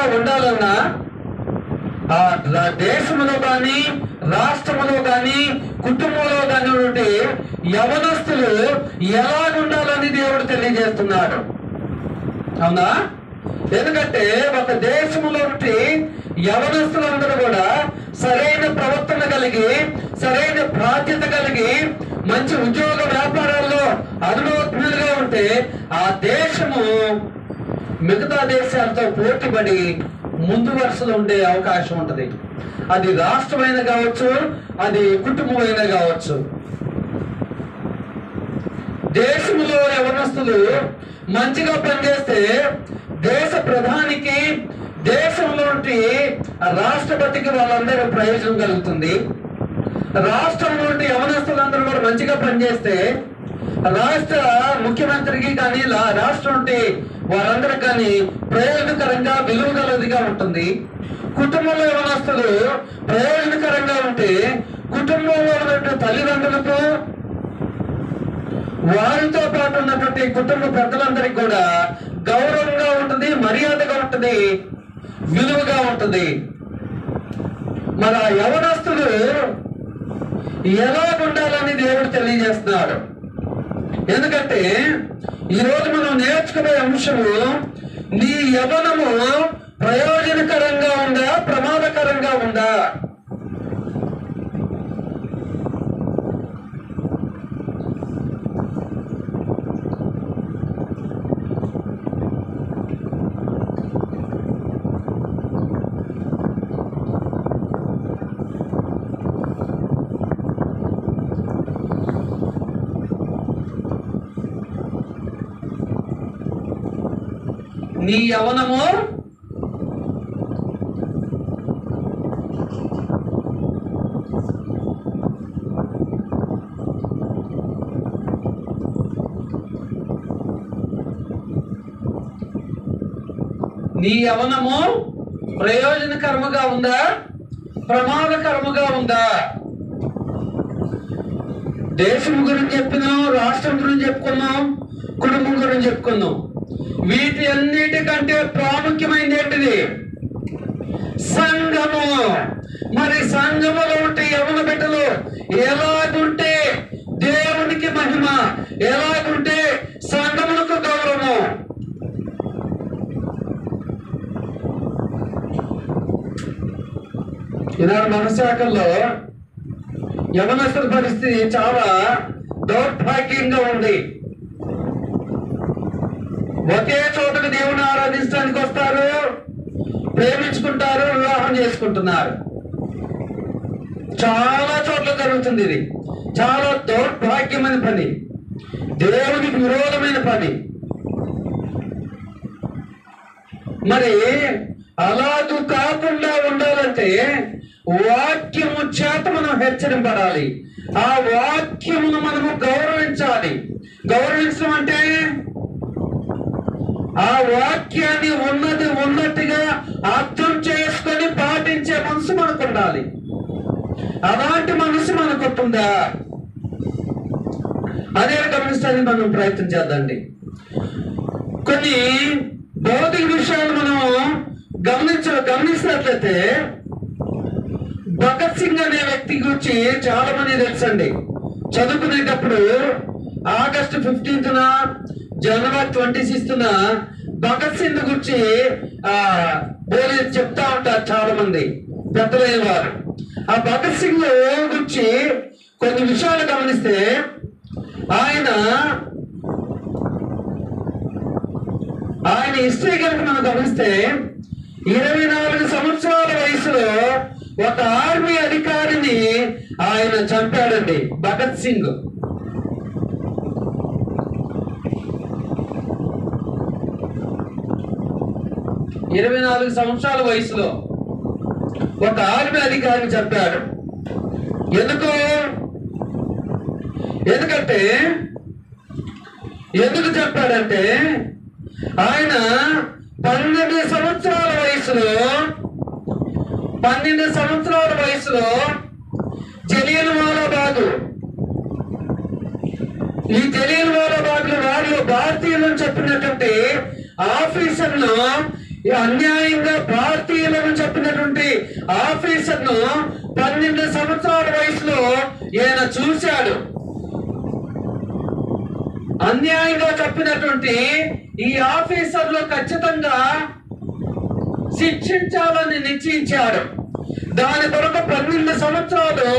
పవిత్రంగా ఉండాలన్నా ఆ దేశంలో కానీ రాష్ట్రంలో కానీ కుటుంబంలో కానీ ఉంటే యవనస్తులు ఎలా ఉండాలని దేవుడు తెలియజేస్తున్నాడు. అవునా? ఎందుకంటే ఒక దేశంలో ఉంటే యవనస్తులందరూ కూడా సరైన ప్రవర్తన కలిగి, సరైన బాధ్యత కలిగి, మంచి ఉద్యోగ వ్యాపారాల్లో అనుభవజ్ఞులుగా ఉంటే ఆ దేశము మిగతా దేశాలతో పోటీపడి ముందు వరుసలో ఉండే అవకాశం ఉంటుంది. అది రాష్ట్రమైన కావచ్చు, అది కుటుంబమైనా కావచ్చు. దేశంలో యవనస్తులు మంచిగా పనిచేస్తే దేశ ప్రధానికి, దేశంలో రాష్ట్రపతికి వాళ్ళందరూ ప్రయోజనం కలుగుతుంది. రాష్ట్రంలో యవనస్తులందరూ కూడా మంచిగా పనిచేస్తే రాష్ట్ర ముఖ్యమంత్రికి కానీ, రాష్ట్రం వారందరికి కానీ ప్రయోజనకరంగా, విలువగలదిగా ఉంటుంది. కుటుంబంలో యవనస్తులు ప్రయోజనకరంగా ఉంటే కుటుంబంలో ఉన్నటువంటి తల్లిదండ్రులకు, వారితో పాటు ఉన్నటువంటి కుటుంబ పెద్దలందరికీ కూడా గౌరవంగా ఉంటుంది, మర్యాదగా ఉంటుంది, విలువగా ఉంటుంది. మరి ఆ యవనస్తులు ఎలా ఉండాలని దేవుడు తెలియజేస్తున్నాడు. ఎందుకంటే ఈరోజు మనం నేర్చుకునే అంశము, నీ యవనము ప్రయోజనకరంగా ఉందా, ప్రమాదకరంగా ఉందా? నీ యవనము ప్రయోజనకరముగా ఉందా, ప్రమాదకరముగా ఉందా? దేశం గురించి చెప్పినాం, రాష్ట్రం గురించి చెప్పుకున్నాం, కుటుంబం గురించి చెప్పుకున్నాం. వీటి అన్నిటికంటే ప్రాముఖ్యమైనది ఏంటిది? సంఘము. మరి సంఘములో ఉంటే యవన బిడ్డలు ఎలాగుంటే దేవునికి మహిమ, ఎలాగుంటే సంఘములకు గౌరవము. ఈనాడు మన శాఖల్లో యవనస్తుల పరిస్థితి చాలా దౌర్భాగ్యంగా ఉంది. ఒకే చోటకు దేవుని ఆరాధించడానికి వస్తారు, ప్రేమించుకుంటారు, వివాహం చేసుకుంటున్నారు. చాలా చోట్ల జరుగుతుంది. ఇది చాలా దౌర్భాగ్యమైన పని, దేవునికి విరోధమైన పని. మరి అలాగూ కాకుండా ఉండాలంటే వాక్యము చేత మనం హెచ్చరింపడాలి. ఆ వాక్యమును మనము గౌరవించాలి. గౌరవించడం అంటే ఆ వాక్యాన్ని ఉన్నది ఉన్నట్టుగా అర్థం చేసుకొని పాటించే మనసు మనకు ఉండాలి. అలాంటి మనసు మనకు ఉంటుందా? అదే గమనించడానికి మనం ప్రయత్నం చేద్దండి. కొన్ని భౌతిక విషయాలు మనం గమనించినట్లయితే భగత్ సింగ్ అనే వ్యక్తి గురించి చాలా మంది తెలుసండి. చదువుకునేటప్పుడు ఆగస్టు 15న, జనవరి 26న భగత్ సింగ్ గురించి చెప్తా ఉంటారు చాలా మంది పెద్దలైన వారు. ఆ భగత్ సింగ్ గురించి కొన్ని విషయాలు గమనిస్తే, ఆయన హిస్టరీ కనుక మనం గమనిస్తే 24 సంవత్సరాల వయసులో ఒక ఆర్మీ అధికారిని ఆయన చంపాడండి. భగత్ సింగ్ 24 సంవత్సరాల వయసులో ఒక ఆర్మీ అధికారిని చంపాడు. ఎందుకు చెప్పాడంటే, ఆయన 12 సంవత్సరాల వయసులో జలియన్వాలా బాగ్, ఈ జలియన్వాలా బాగ్ వారిలో భారతీయులను చెప్పినటువంటి ఆఫీసర్ను ఈ అన్యాయంగా భారతీయులను చెప్పినటువంటి ఆఫీసర్ను 12 సంవత్సరాల వయసులో ఈయన చూశాడు. అన్యాయంగా చెప్పినటువంటి ఈ ఆఫీసర్లు ఖచ్చితంగా శిక్షించాలని నిశ్చయించాడు. దాని కొరకు 12 సంవత్సరాలు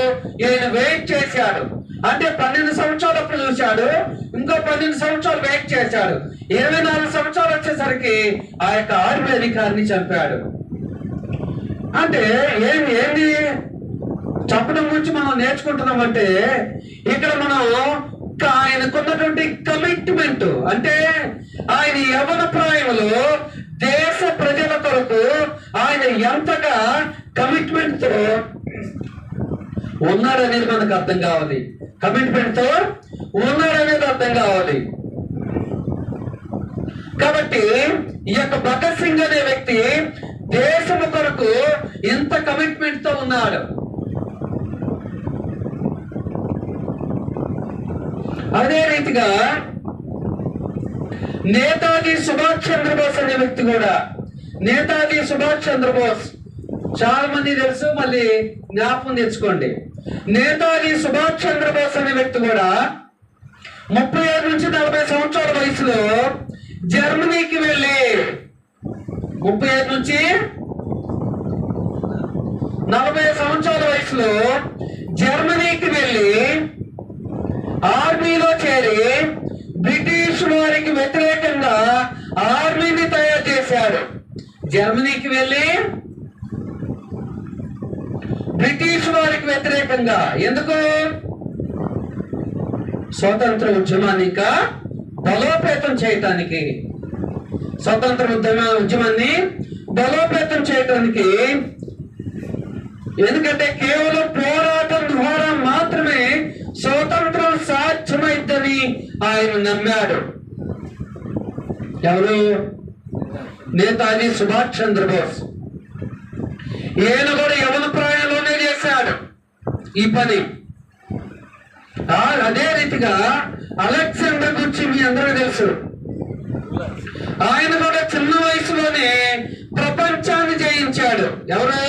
ఈయన వెయిట్ చేశాడు. అంటే 12 సంవత్సరాలు అప్పుడు చూశాడు, ఇంకో 12 సంవత్సరాలు వెయిట్ చేశాడు. 24 సంవత్సరాలు వచ్చేసరికి ఆ యొక్క ఆర్మీ అధికారిని చంపాడు. అంటే ఏంటి చంపడం గురించి మనం నేర్చుకుంటున్నాం అంటే, ఇక్కడ మనం ఆయనకున్నటువంటి కమిట్మెంట్, అంటే ఆయన యవ్వన ప్రాయంలో దేశ ప్రజల కొరకు ఆయన ఎంతగా కమిట్మెంట్ తో ఉన్నాడనేది మనకు అర్థం కావాలి. కమిట్మెంట్ తో ఉన్నాడనేది అర్థం కావాలి. కాబట్టి ఈ యొక్క భగత్ సింగ్ అనే వ్యక్తి దేశము కొరకు ఎంత కమిట్మెంట్ తో ఉన్నాడు. అదే రీతిగా నేతాజీ సుభాష్ చంద్రబోస్ అనే వ్యక్తి కూడా, నేతాజీ సుభాష్ చంద్రబోస్ చాలా మంది తెలుసు, మళ్ళీ జ్ఞాపకం తెచ్చుకోండి. నేతాజీ సుభాష్ చంద్రబోస్ అనే వ్యక్తి కూడా 35 నుంచి 40 సంవత్సరాల వయసులో జర్మనీకి వెళ్ళి, 35 నుంచి 40 సంవత్సరాల వయసులో జర్మనీకి వెళ్ళి ఆర్మీలో చేరి బ్రిటిష్ వారికి వ్యతిరేకంగా ఆర్మీని తయారు చేశాడు. జర్మనీకి వెళ్ళి బ్రిటిష్ వారికి వ్యతిరేకంగా, ఎందుకు? స్వతంత్ర ఉద్యమాన్ని ఇంకా బలోపేతం చేయటానికి, స్వతంత్ర ఉద్యమాన్ని బలోపేతం చేయటానికి. ఎందుకంటే కేవలం పోరాటం ద్వారా మాత్రమే స్వతంత్రం సాధ్యమైందని ఆయన నమ్మాడు. ఎవరు? నేతాజీ సుభాష్ చంద్రబోస్. ఈయన కూడా యవన ప్రాయంలోనే చేశాడు ఈ పని. అదే రీతిగా అలెగ్జాండర్ గురించి మీ అందరూ తెలుసు. ఆయన కూడా చిన్న వయసులోనే ప్రపంచాన్ని జయించాడు. ఎవరు?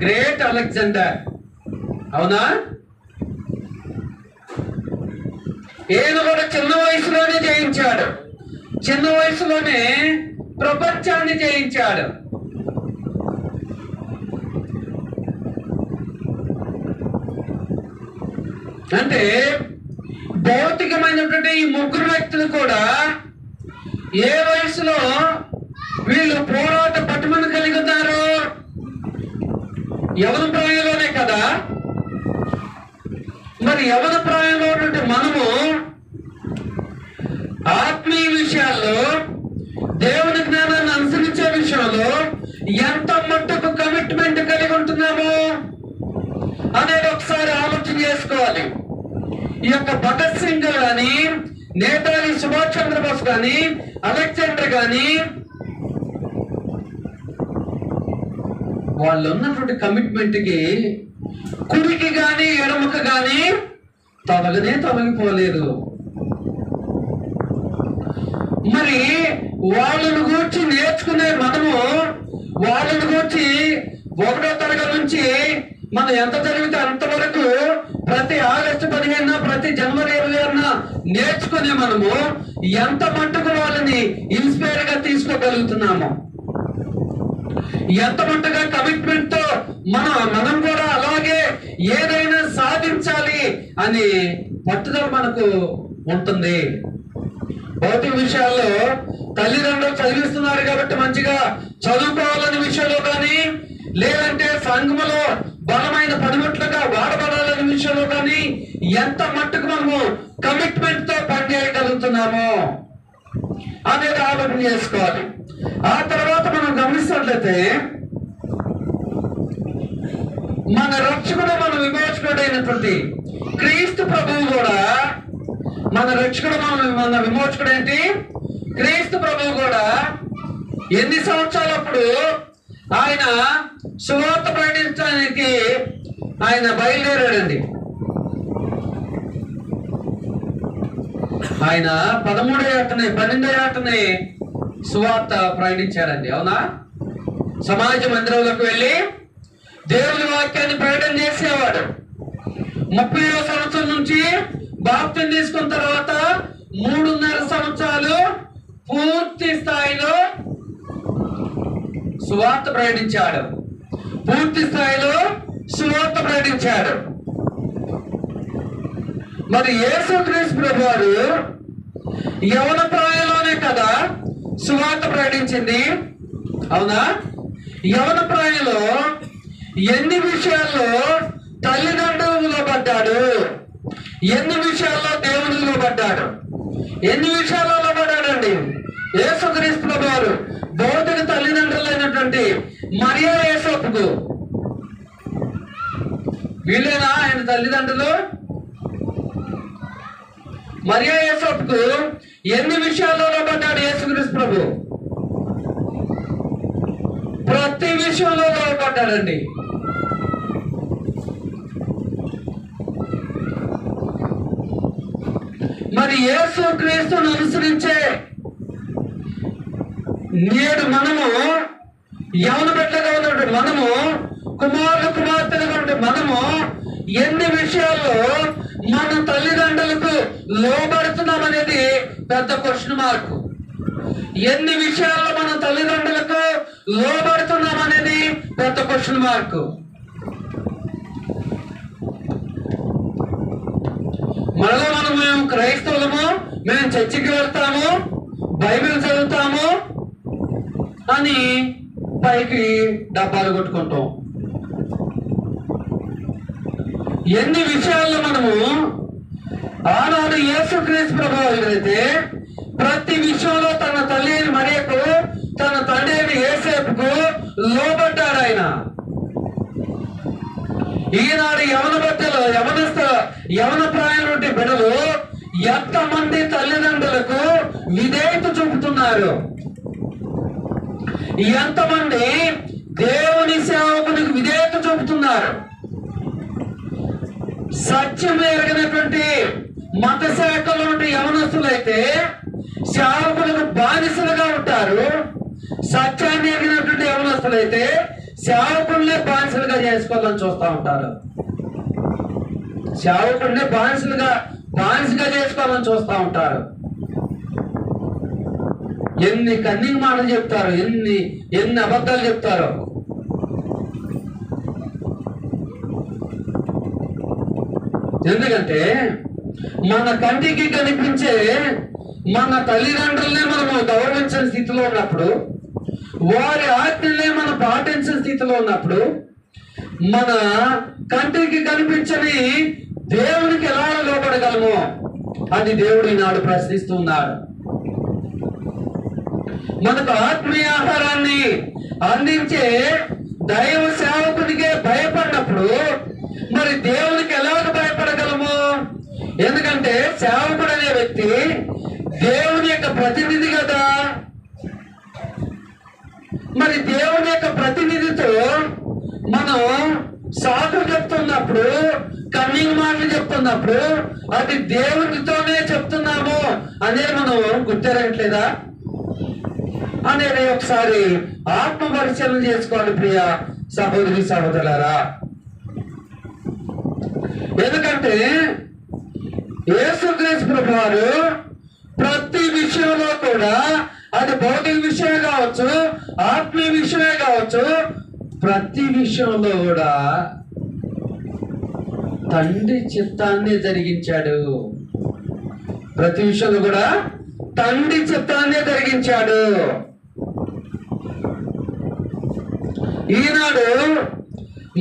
Great Alexander. అవునా? ఈయన కూడా చిన్న వయసులోనే జయించాడు, చిన్న వయసులోనే ప్రపంచాన్ని జయించాడు. అంటే భౌతికమైనటువంటి ఈ ముగ్గురు వ్యక్తులు కూడా ఏ వయసులో వీళ్ళు పోరాట పట్టుమని కలిగి ఉన్నారు? యవన ప్రాయంలోనే కదా. మరి యవన ప్రాయంలో ఉన్నటువంటి మనము ఆత్మీయ విషయాల్లో, దేవుని జ్ఞానాన్ని అనుసరించే విషయంలో ఎంత మట్టుకు కమిట్మెంట్ కలిగి ఉంటున్నాము అనేది ఒకసారి ఆలోచన చేసుకోవాలి. ఈ యొక్క భగత్ సింగ్ కానీ, నేతాజీ సుభాష్ చంద్రబోస్ కానీ, అలెగ్జాండర్ కానీ, వాళ్ళు ఉన్నటువంటి కమిట్మెంట్ కి కుడికి గాని ఎడమకు గాని తొలగిపోలేదు. మరి వాళ్ళను గూర్చి నేర్చుకునే మనము, వాళ్ళను గూర్చి 1వ తరగతి నుంచి మనం ఎంత చదివితే అంతవరకు ప్రతి ఆగస్టు 15, ప్రతి జనవరి 26 నేర్చుకునే మనము ఎంత మట్టుకు వాళ్ళని ఇన్స్పైర్ గా తీసుకోగలుగుతున్నాము, ఎంత మట్టుగా కమిట్మెంట్ తో మనం కూడా అలాగే ఏదైనా సాధించాలి అని పట్టుదల మనకు ఉంటుంది. భౌతిక విషయాల్లో తల్లిదండ్రులు చదివిస్తున్నారు కాబట్టి మంచిగా చదువుకోవాలనే విషయంలో కానీ, లేదంటే సంఘములో బలమైన పనిముట్లుగా వాడబడాలనే విషయంలో కానీ ఎంత మట్టుకు మనము కమిట్మెంట్ తో పనిచేయగలుగుతున్నామో అనేది ఆలోచన చేసుకోవాలి. ఆ తర్వాత మనం గమనిస్తున్నట్లయితే మన రక్షకుడు, మన విమోచకుడు అయినటువంటి క్రీస్తు ప్రభువు కూడా, మన రక్షకుడు, మన విమోచకుడు ఏంటి? క్రీస్తు ప్రభువు కూడా ఎన్ని సంవత్సరాలప్పుడు ఆయన సువార్త ప్రకటించడానికి ఆయన బయలుదేరాడండి. ఆయన 12వ ఏటనే సువార్త ప్రకటించాడండి. అవునా? సమాజ మందిరంలోకి వెళ్ళి దేవుని వాక్యాన్ని ప్రకటన చేసేవాడు. 30వ సంవత్సరం నుంచి బాప్తిసం తీసుకున్న తర్వాత 3.5 సంవత్సరాలు పూర్తి స్థాయిలో సువార్త ప్రకటించాడు. మరి యేసుక్రీస్తు ప్రభువారు యవన ప్రాయంలోనే కదా సువార్త ప్రకటించింది. అవునా? యవన ప్రాయంలో ఎన్ని విషయాల్లో తల్లిదండ్రులు లోబడ్డాడు, ఎన్ని విషయాల్లో దేవుని లోబడ్డాడు, ఎన్ని విషయాల్లో లోబడ్డాడండి యేసుక్రీస్తు ప్రభువారు. భౌతిక తల్లిదండ్రులైనటువంటి మరియా యోసేపుకు వీళ్ళేనా ఆయన తల్లిదండ్రులు? మరియా యోసేపుకు ఎన్ని విషయాల్లో లోబడ్డాడు యేసుక్రీస్తు ప్రభు? ప్రతి విషయంలో లోబడ్డాడండి. మరి యేసుక్రీస్తును అనుసరించే నేడు మనము యవన బిడ్డగా ఉన్నటువంటి మనము, కుమార్తెలుగా ఉంటే మనము ఎన్ని విషయాల్లో మన తల్లిదండ్రులకు లోబడుతున్నామనేది పెద్ద క్వశ్చన్ మార్క్. ఎన్ని విషయాల్లో మన తల్లిదండ్రులకు లోబడుతున్నామనేది పెద్ద క్వశ్చన్ మార్క్. మనలో మేము క్రైస్తవులము, మేము చర్చికి వెళ్తాము, బైబిల్ చదువుతాము అని పైకి డబ్బాలు కొట్టుకుంటాం. ఎన్ని విషయాల్లో మనము ఆనాడు యేసుక్రీస్తు ప్రభువు అయితే ప్రతి విషయంలో తన తల్లి అయిన మరియకు, తన తండ్రి అయిన యోసేపుకు లోబడ్డాడు ఆయన. ఈనాడు యవన ప్రాయం నుండి బిడ్డలు ఎంతమంది తల్లిదండ్రులకు విధేయత చూపుతున్నారు, ఎంతమంది దేవుని సేవకునికి విధేయత చూపుతున్నారు. సత్యం ఎరగినటువంటి మత శాఖలో ఉండే యవనస్తులైతే సేవకులకు బానిసలుగా ఉంటారు. సత్యాన్ని ఎరిగినటువంటి యవనస్తులైతే సేవకుల్నే బానిసలుగా చేసుకోవాలని చూస్తూ ఉంటారు. సేవకుల్నే బానిసగా చేసుకోవాలని చూస్తూ ఉంటారు. ఎన్ని కన్నింగ్ మాటలు చెప్తారు, ఎన్ని అబద్ధాలు చెప్తారు. ఎందుకంటే మన కంటికి కనిపించే మన తల్లిదండ్రులనే మనము గౌరవించని స్థితిలో ఉన్నప్పుడు, వారి ఆజ్ఞలే మనం పాటించిన స్థితిలో ఉన్నప్పుడు, మన కంటికి కనిపించని దేవునికి ఎలా లోపడగలము అని దేవుడు ఈనాడు ప్రశ్నిస్తున్నాడు. మనకు ఆత్మీయ ఆహారాన్ని అందించే దైవ సేవకునికే భయపడినప్పుడు మరి దేవునికి ఎలాగ భయపడగలము? ఎందుకంటే సేవకుడు అనే వ్యక్తి దేవుని యొక్క ప్రతినిధి కదా. మరి దేవుని యొక్క ప్రతినిధితో మనం సాకులు చెప్తున్నప్పుడు, కన్నింగ్ మాటలు చెప్తున్నప్పుడు అది దేవునితోనే చెప్తున్నాము అనేది మనం గుర్తిరగట్లేదా అనేది ఒకసారి ఆత్మ పరిశీలన చేసుకోవాలి ప్రియ సహోదరి సహోదరులారా. ఎందుకంటే యేసుక్రీస్తు ప్రభువారు ప్రతి విషయంలో కూడా, అది భౌతిక విషయమే కావచ్చు, ఆత్మీయ విషయమే కావచ్చు, ప్రతి విషయంలో కూడా తండ్రి చిత్తాన్ని జరిగించాడు. ప్రతి విషయంలో కూడా తండ్రి చిత్తాన్ని జరిగించాడు. ఈనాడు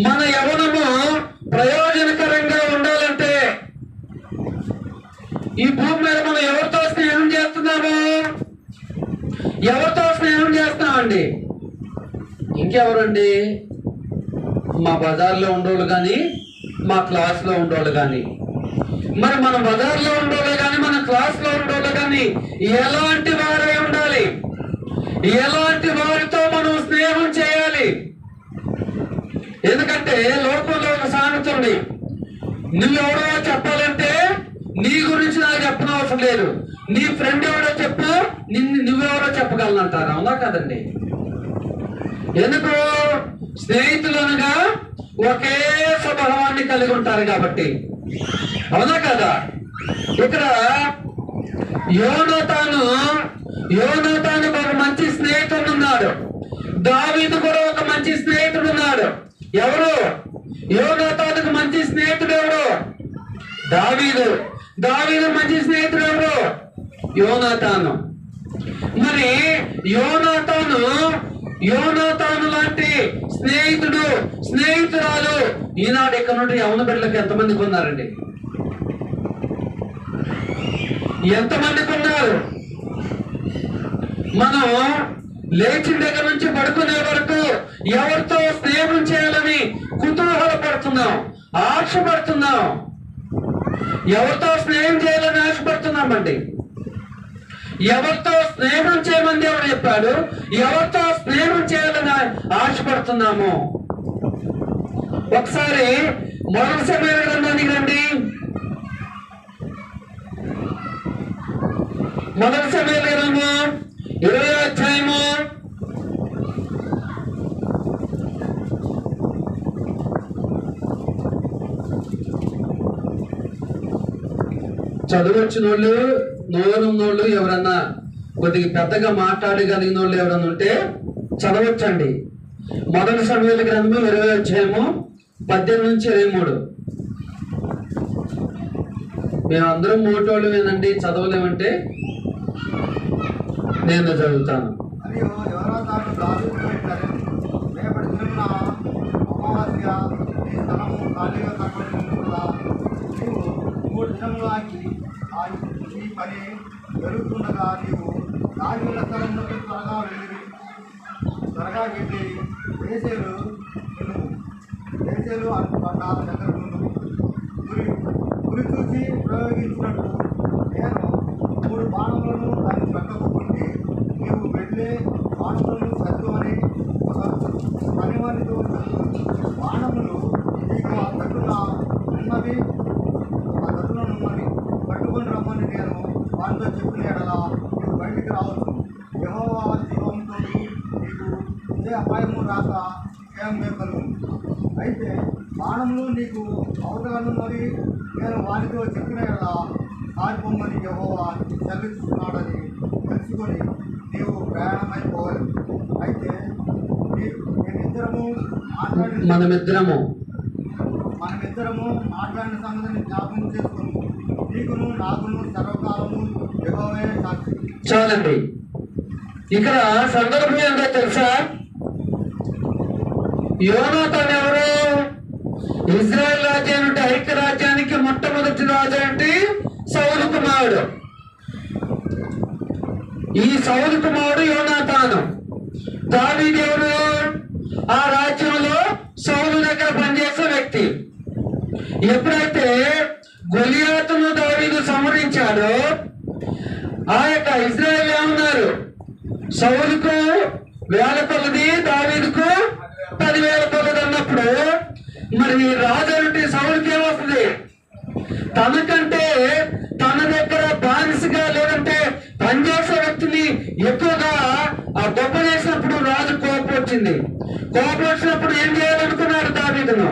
మన యవనము ప్రయోజనకరంగా ఉండాలంటే ఈ భూమి మీద మనం ఎవరితో స్నేహం చేస్తున్నాము? ఎవరితో స్నేహం చేస్తున్నామండి? ఇంకెవరండి? మా బజార్లో ఉండేవాళ్ళు కానీ, మా క్లాస్లో ఉండేవాళ్ళు కానీ. మరి మన బజార్లో ఉండేవాళ్ళు కానీ, మన క్లాస్లో ఉండేవాళ్ళు కానీ ఎలాంటి వారై ఉండాలి? ఎలాంటి వారితో మనం స్నేహం చేయాలి? ఎందుకంటే లోకంలో ఒక సామెత ఉంది, నువ్వెవరో చెప్పాలంటే నీ గురించి నాకు చెప్పనవసరం లేదు, నీ ఫ్రెండ్ ఎవడో చెప్పు, నువ్వెవరో చెప్పగలను అంటారు. అవునా కదండి? ఎందుకు? స్నేహితులనగా ఒకే స్వభావాన్ని కలిగి ఉంటారు కాబట్టి. అవునా కదా? ఇక్కడ యోనాతాను ఒక మంచి స్నేహితుడు ఉన్నాడు. దావీదు కూడా ఒక మంచి స్నేహితుడు ఉన్నాడు. ఎవరు? యోనాతానుకు మంచి స్నేహితుడు ఎవరు? దావీదు మంచి స్నేహితుడు ఎవరు? యోనాతాను. మరి యోనాతాను లాంటి స్నేహితురాలు ఈనాడు ఇక్కడ నుండి యవన బిడ్డలకు ఎంతమందికి ఉన్నారండి? ఎంతమందికి ఉన్నారు? మనం లేచిన దగ్గర నుంచి పడుకునే వరకు ఎవరితో స్నేహం చేయాలని కుతూహలపడుతున్నాం, ఆశపడుతున్నాం. ఎవరితో స్నేహం చేయాలని ఆశపడుతున్నామండి? ఎవరితో స్నేహం చేయమని ఎవరు చెప్పాడు? ఎవరితో స్నేహం చేయాలని ఆశపడుతున్నాము? ఒకసారి మొదటి సమయాల గ్రంథానికి రండి. మొదటి సమయాల గ్రంథం 20వ అధ్యాయము 1 చదువొచ్చిన వాళ్ళు, నోరున్నోళ్ళు, ఎవరన్నా కొద్దిగా పెద్దగా మాట్లాడగలిగిన వాళ్ళు ఎవరన్నా ఉంటే చదవచ్చండి. మొదటి సమయాల గ్రంథము 20వ అధ్యాయము 18 నుంచి 23. మేమందరం మోటోళ్ళు ఏనండి, చదవలేమంటే నేను చదువుతాను. జరుగుతుండగా నీవు రాజుల స్థలంలోకి త్వరగా వెళ్ళి దేశాలు అనుకున్న దగ్గర గురి చూసి ప్రయోగించినట్టు నేను 3 బాణములను దాన్ని పక్కకుంటే నీవు వెళ్ళే బాణములను సత్తుమని ఒక పనివారితో బాణములు నీకు ఆ గట్టున ఉన్నవి పట్టుకొని రమ్మని నేను వారితో చెప్పిన ఎడలా నీవు బయటికి రావచ్చు. యెహోవా జీవంతో నీకు ఇదే అపాయము రాక క్షేమం కలుగు. అయితే బాణములు నీకు అవతలనున్నవి నేను వారితో చెప్పిన ఎడలా పారిపోమని యెహోవా చెల్లిస్తున్నాడని తెలుసుకొని నీవు ప్రయాణమైపోవాలి. అయితే మనమిద్దరము మాట్లాడిన సంగతిని జ్ఞాపకం చేసుకుని నీకును నాకును సర్వకాలము యెహోవే సాక్షి. చాలండి. ఇక్కడ సందర్భం ఏంటో తెలుసా? యోనాతాను ఎవరు? ఇజ్రాయెల్ రాజ్యం నుండి ఐక్యరాజ్యానికి మొట్టమొదటి రాజు అంటే సౌలు కుమారుడు. ఈ సౌలు కుమారుడు యోనాతాను. దావీదు ఎవరు? ఆ రాజ్యంలో సౌలు దగ్గర పనిచేసే వ్యక్తి. ఎప్పుడైతే గొలియాతును దావీదు సంహరించాడో ఆ యొక్క ఇజ్రాయెల్ ఏమన్నారు? సౌలుకు 1000 కొలది, దావీదుకు 10,000 కొలది అన్నప్పుడు మరి రాజు అంటే సౌలుకి ఏమొస్తుంది? తనకంటే తన దగ్గర బానిసగా లేదంటే పనిచేసే వ్యక్తిని ఎక్కువగా ఆ గొప్ప చేసినప్పుడు రాజు కోపం వచ్చింది. కోపం వచ్చినప్పుడు ఏం చేయాలనుకున్నాడు? దావీదును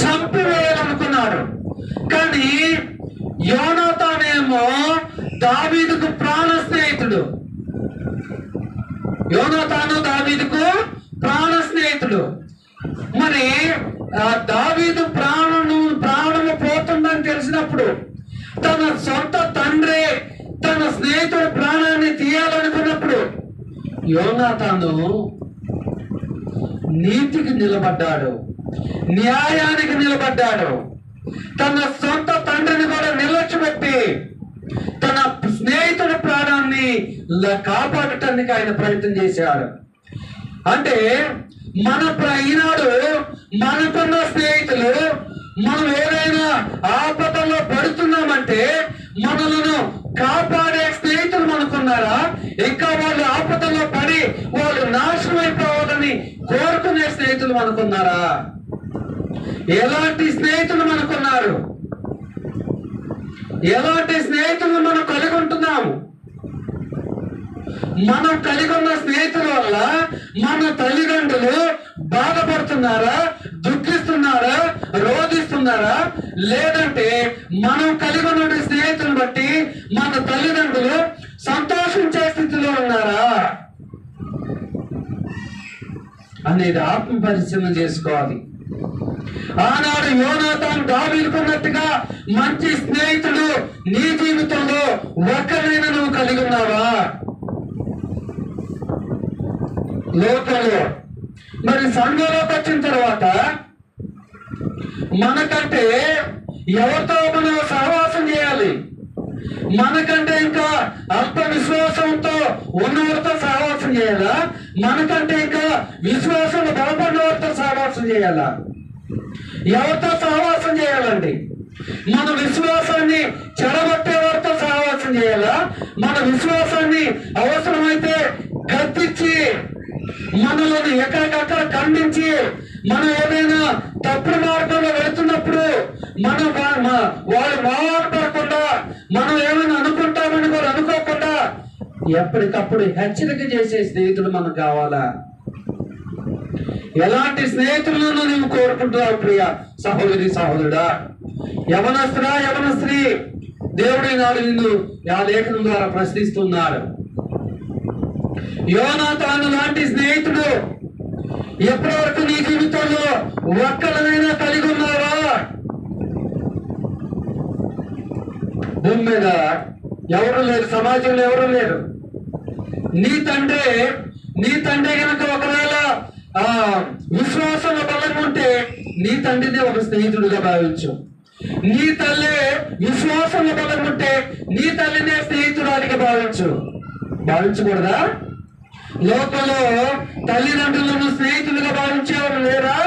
చంపివేయాలనుకున్నాడు. కానీ యోనాతానేమో దావీదుకు ప్రాణ స్నేహితుడు. దావీదుకు ప్రాణ స్నేహితుడు. మరి దావీదు ప్రాణము పోతుందని తెలిసినప్పుడు తన సొంత తండ్రి తన స్నేహితుడు ప్రాణాన్ని తీయాలనుకున్నప్పుడు యోనాతాను నీతికి నిలబడ్డాడు, న్యాయానికి నిలబడ్డాడు. తన సొంత తండ్రిని కూడా నిర్లక్ష్యపెట్టి తన స్నేహితుడి ప్రాణాన్ని కాపాడటానికి ఆయన ప్రయత్నం చేశాడు. అంటే ఈనాడు మనకున్న స్నేహితులు మనం ఏదైనా ఆపదలో పడుతున్నామంటే మనలను కాపాడే స్నేహితులు మనకున్నారా? ఇంకా వాళ్ళు ఆపదలో పడి వాళ్ళు నాశనం అయిపోవాలని కోరుకునే స్నేహితులు మనకున్నారా? ఎలాంటి స్నేహితులు మనకున్నారు? ఎలాంటి స్నేహితులు మనం కలిగి ఉంటున్నాము? మనం కలిగి ఉన్న స్నేహితుల వల్ల మన తల్లిదండ్రులు బాధపడుతున్నారా, దుఃఖిస్తున్నారా, రోధిస్తున్నారా? లేదంటే మనం కలిగి ఉన్న స్నేహితులను బట్టి మన తల్లిదండ్రులు సంతోషించే స్థితిలో ఉన్నారా అనేది ఆత్మ పరిశీలన చేసుకోవాలి. ఆనాడు యోనాతాను దావీదుకున్నట్టుగా మంచి స్నేహితుడు నీ జీవితంలో ఒక్కరైనా నువ్వు కలిగి ఉన్నావా? లోకంలో మరి సంఘంలోకి వచ్చిన తర్వాత మనకంటే ఎవరితో మనం సహవాసం చేయాలి? మనకంటే ఇంకా అల్ప విశ్వాసంతో ఉన్నవారితో సహవాసం చేయాలా? మనకంటే ఇంకా విశ్వాసంలో బలపడిన వారితో సహవాసం చేయాలా? ఎవరితో సహవాసం చేయాలండి? మన విశ్వాసాన్ని చెడగొట్టే వారితో సహవాసం చేయాలా? మన విశ్వాసాన్ని అవసరమైతే గద్దించి మనలోని ఎక్కడికక్కడ ఖండించి మనం ఏదైనా తప్పుడు మార్గంలో వెళుతున్నప్పుడు మనం వాళ్ళు బాధపడకుండా మనం ఏమైనా అనుకుంటామని కూడా అనుకోకుండా ఎప్పటికప్పుడు హెచ్చరిక చేసే స్నేహితుడు మనకు కావాలా? ఎలాంటి స్నేహితులను నువ్వు కోరుకుంటున్నావు ప్రియ సహోదరి సహోదరుడా? యవనస్తుడా యవనస్త్రీ, దేవుడి నాడు నిన్ను ఆ లేఖనం ద్వారా ప్రశ్నిస్తున్నారు. యోనాతాను లాంటి స్నేహితుడు ఎప్పటి వరకు నీ జీవితంలో ఒక్కరినైనా కలిగి ఉన్నావా? భూమి మీద ఎవరు లేరు, సమాజంలో ఎవరు లేరు. నీ తండ్రి కనుక ఒకవేళ విశ్వాసంలో బలం ఉంటే నీ తండ్రిని ఒక స్నేహితుడిగా భావించు. నీ తల్లి విశ్వాసంలో బలం ఉంటే నీ తల్లినే స్నేహితురాలిగా భావించకూడదా? లోకంలో తల్లిదండ్రులను స్నేహితులుగా భావించేవారు లేరా?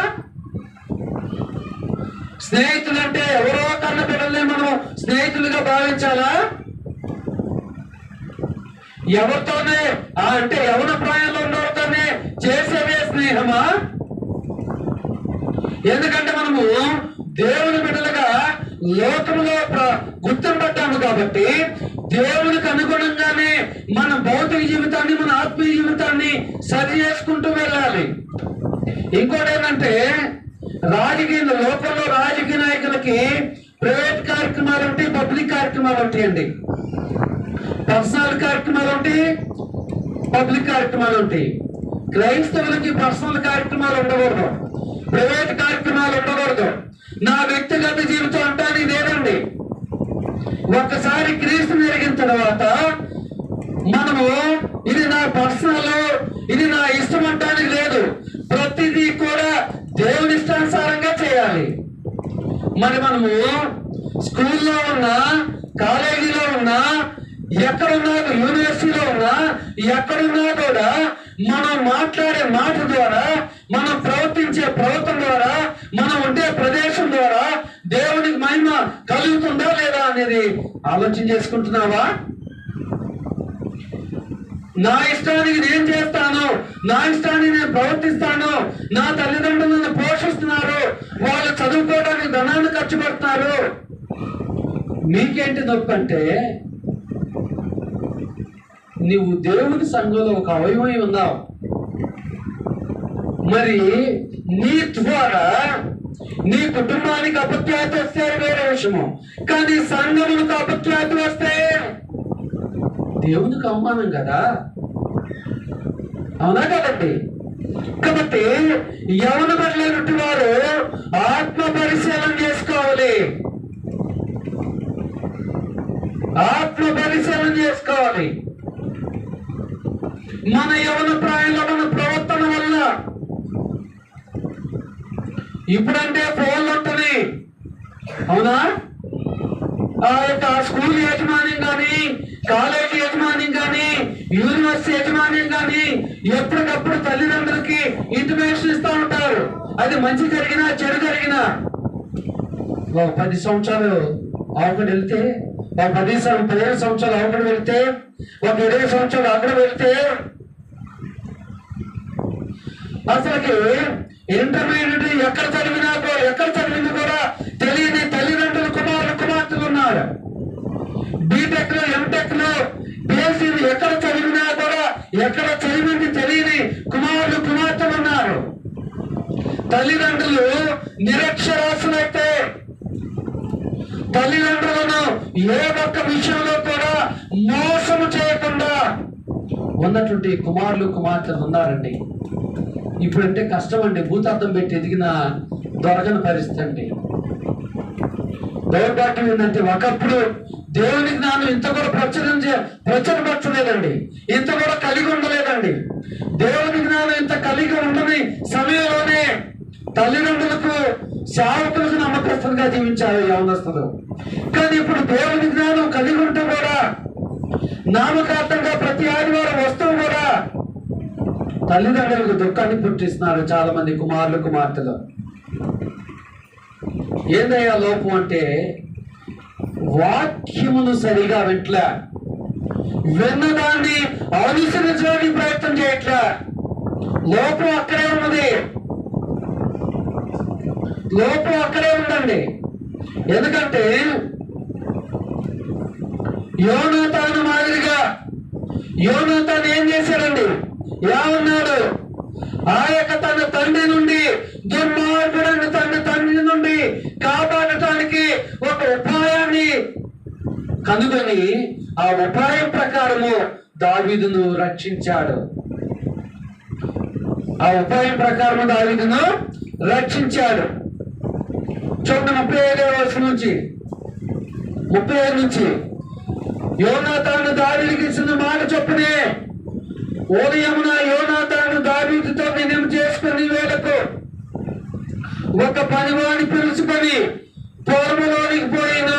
స్నేహితులంటే ఎవరో కన్న బిడ్డల్ని మనం స్నేహితులుగా భావించాలా? ఎవరితోనే అంటే యవన ప్రాయంలో ఉన్నవారితోనే చేసేవే స్నేహమా? ఎందుకంటే మనము దేవుని బిడ్డలుగా లోకంలో గుర్తింపడ్డాము కాబట్టి దేవునికి అనుగుణంగానే మన భౌతిక జీవితాన్ని, మన ఆత్మీయ జీవితాన్ని సరి చేసుకుంటూ వెళ్ళాలి. ఇంకోటి ఏంటంటే లోకంలో రాజకీయ నాయకులకి ప్రైవేట్ కార్యక్రమాలు ఉంటాయి, పబ్లిక్ కార్యక్రమాలు ఉంటాయండి. పర్సనల్ కార్యక్రమాలు ఉంటాయి, పబ్లిక్ కార్యక్రమాలు ఉంటాయి. క్రైస్తవులకి పర్సనల్ కార్యక్రమాలు ఉండకూడదు, ప్రైవేట్ కార్యక్రమాలు ఉండకూడదు. నా వ్యక్తిగత జీవితం అంటానికి లేదండి. ఒక్కసారి క్రీస్తుని ఎరిగిన తర్వాత మనము ఇది నా పర్సనల్, ఇది నా ఇష్టం అంటానికి లేదు. ప్రతిదీ కూడా దేవుని ఇష్టానుసారంగా చేయాలి. మరి మనము స్కూల్లో ఉన్నా, కాలేజీలో ఉన్నా, ఎక్కడున్నా, యూనివర్సిటీలో ఉన్నా, ఎక్కడున్నా కూడా మనం మాట్లాడే మాట ద్వారా, మనం ప్రవర్తించే ప్రవర్తన ద్వారా, మనం ఉండే ప్రదేశం ద్వారా దేవునికి మహిమ కలుగుతుందా లేదా అనేది ఆలోచన చేసుకుంటున్నావా? నా ఇష్టానికి నేను చేస్తాను, నా ఇష్టానికి నేను ప్రవర్తిస్తాను, నా తల్లిదండ్రులు నన్ను పోషిస్తున్నారు, వాళ్ళు చదువుకోవడానికి ధనాన్ని ఖర్చు పెడుతున్నారు, మీకేంటి నొప్పి అంటే నువ్వు దేవుని సంఘంలో ఒక అవయవై ఉన్నావు. మరి నీ ద్వారా నీ కుటుంబానికి అపఖ్యాతి వస్తే వేరే విషయము, కానీ సంఘములకు అపఖ్యాతి వస్తే దేవునికి అవమానం కదా, అవునా కదండి? కాబట్టి యవన పడలేనట్టు వారు ఆత్మ పరిశీలన చేసుకోవాలి, ఆత్మ పరిశీలన చేసుకోవాలి. మన యవన ప్రాయంలో మన ప్రవర్తన వల్ల, ఇప్పుడంటే ఫోన్లు ఉంటుంది, అవునా? ఆ యొక్క స్కూల్ యాజమాన్యం కానీ, కాలేజీ యాజమాన్యం కానీ, యూనివర్సిటీ యాజమాన్యం కానీ ఎప్పటికప్పుడు తల్లిదండ్రులకి ఇంటిమేషన్ ఇస్తూ ఉంటారు. అది మంచి జరిగినా చెడు జరిగినా 10 సంవత్సరాలు అవకడ వెళ్తే, 15 సంవత్సరాలు అవకడ వెళ్తే, 20 సంవత్సరాలు అక్కడ వెళ్తే, అసలుకి ఇంటర్మీడియట్ ఎక్కడ చదివింది కూడా తెలియని తల్లిదండ్రులు కుమార్తెలు ఉన్నారు. బీటెక్లు, ఎంటెక్లు, పిహెచ్డీలు ఎక్కడ చదివినా కూడా ఎక్కడ చదివింది తెలియని కుమారులు, కుమార్తెలు ఉన్నారు. తల్లిదండ్రులు నిరక్షరాస్యులైతే తల్లిదండ్రులను ఏ ఒక్క విషయంలో కూడా మోసము చేయకుండా ఉన్నటువంటి కుమారులు, కుమార్తెలు ఉన్నారండి. ఇప్పుడంటే కష్టం అండి. భూతార్థం పెట్టి ఎదిగిన దొరకని పరిస్థితి అండి. దౌర్భాగ్యం ఏంటంటే ఒకప్పుడు దేవుని జ్ఞానం ఇంత కూడా ప్రచురపరచలేదండి, ఇంత కూడా కలిగి ఉండలేదండి. దేవుని జ్ఞానం ఇంత కలిగి ఉండని సమయంలోనే తల్లిదండ్రులకు, సేవకులకు నమ్మకస్తులుగా జీవించారు యవనస్తులు. కానీ ఇప్పుడు దేవుని జ్ఞానం కలిగి ఉంటూ కూడా నామకార్థంగా ప్రతి ఆదివారం వస్తూ కూడా తల్లిదండ్రులకు దుఃఖాన్ని పుట్టిస్తున్నారు చాలా మంది కుమారులు, కుమార్తెలు. ఏందయ్యా లోపం అంటే వాక్యమును సరిగా వింట్లా, విన్నదాన్ని అనుసరించడానికి ప్రయత్నం చేయట్లా. లోపం అక్కడే ఉన్నది, లోపం అక్కడే ఉందండి. ఎందుకంటే యోనాతాను మాదిరిగా యోనాతాను ఏం చేశాడండి? ఏమన్నాడు? ఆ యొక్క తన తండ్రి నుండి, దుర్మార్గుడని తన తండ్రి నుండి కాపాడటానికి ఒక ఉపాయాన్ని కనుగొని ఆ ఉపాయం ప్రకారము దావీదును రక్షించాడు. ఆ ఉపాయం ప్రకారము దావీదును రక్షించాడు. చూడండి 35 నుంచి 35 నుంచి యోనాతాను దావీదుకి ఇచ్చిన మాట చొప్పునే ఉదయమున యోనాతాను దావీదుతో నిర్ణయం చేసుకుని వేళకు ఒక పనివాడిని పిలుచుకొని పొలంలోనికి పోయిన.